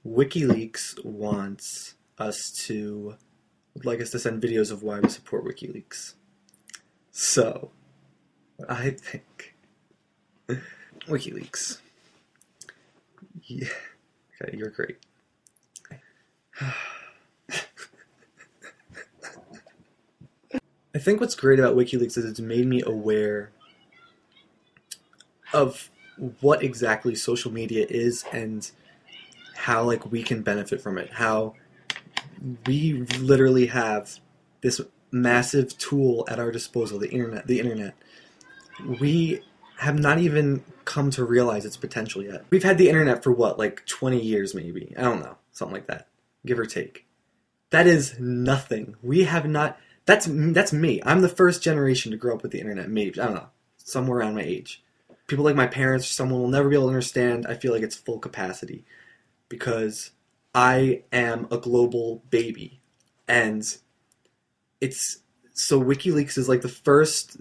Wikileaks wants us to, would like us to send videos of why we support Wikileaks. So, I think Wikileaks. Yeah. Okay, you're great. I think what's great about Wikileaks is it's made me aware of what exactly social media is and how we can benefit from it. How we literally have this massive tool at our disposal, the internet. We have not even come to realize its potential yet. We've had the internet for what, 20 years maybe? I don't know, something like that, give or take. That is nothing. We have not. That's me. I'm the first generation to grow up with the internet. Maybe, I don't know, somewhere around my age. People like my parents, someone will never be able to understand. I feel like it's full capacity because I am a global baby, and so WikiLeaks is like the first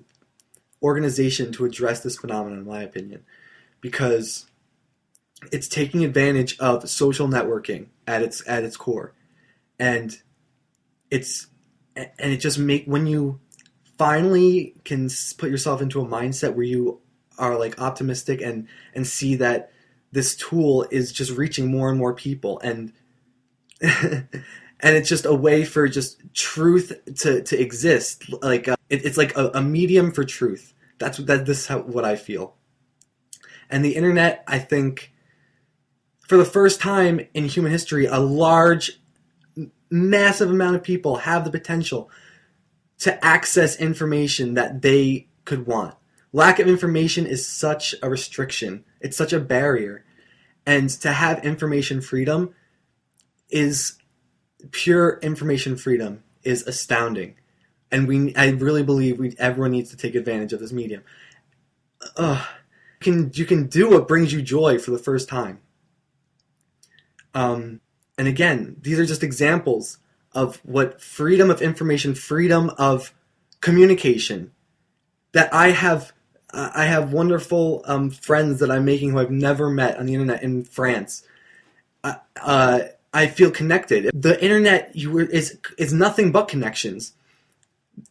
organization to address this phenomenon, in my opinion, because it's taking advantage of social networking at its core, and it just when you finally can put yourself into a mindset where you are optimistic and see that this tool is just reaching more and more people, and and it's just a way for just truth to exist. It's like a medium for truth. This is what I feel. And the internet, I think, for the first time in human history, a large, massive amount of people have the potential to access information that they could want. Lack of information is such a restriction. It's such a barrier. And to have information freedom pure information freedom is astounding. And I really believe everyone needs to take advantage of this medium. You can do what brings you joy for the first time. And again, these are just examples of what freedom of information, freedom of communication, that I have wonderful friends that I'm making who I've never met on the internet in France. I feel connected. The internet is nothing but connections.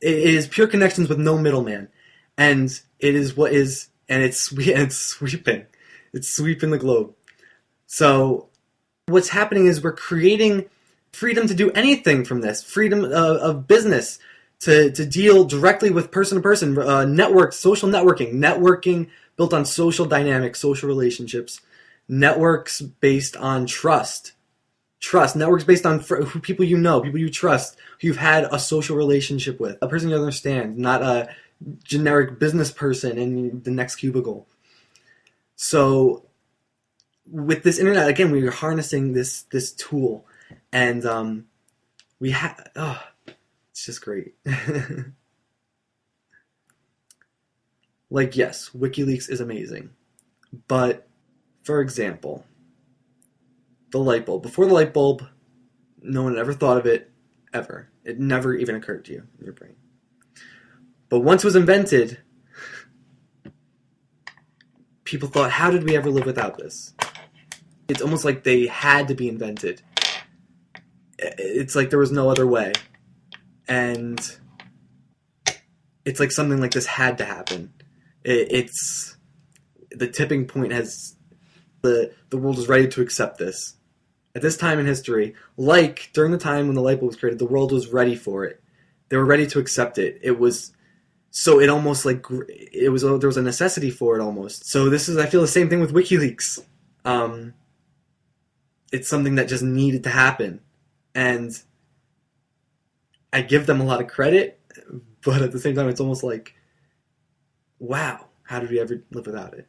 It is pure connections with no middleman, and it's sweeping. It's sweeping the globe. So what's happening is we're creating freedom to do anything from this. Freedom of business to deal directly with person to person. Social networking built on social dynamics, social relationships. Networks based on trust. Networks based on people you know, people you trust, who you've had a social relationship with, a person you understand, not a generic business person in the next cubicle. So with this internet, again, we are harnessing this tool, and it's just great. Yes, WikiLeaks is amazing, but for example, the light bulb. Before the light bulb, no one had ever thought of it, ever. It never even occurred to you in your brain. But once it was invented, people thought, how did we ever live without this? It's almost like they had to be invented. It's like there was no other way. And it's like something like this had to happen. It's the tipping point has the world is ready to accept this. At this time in history, during the time when the light bulb was created, the world was ready for it. They were ready to accept it. There was a necessity for it almost. So I feel the same thing with WikiLeaks. It's something that just needed to happen. And I give them a lot of credit, but at the same time, it's almost like, wow, how did we ever live without it?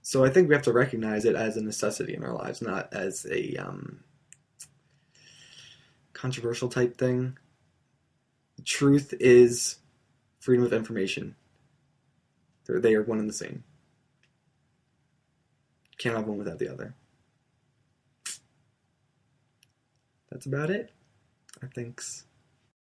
So I think we have to recognize it as a necessity in our lives, not as a controversial type thing. The truth is freedom of information. They are one and the same. You can't have one without the other. That's about it, I think.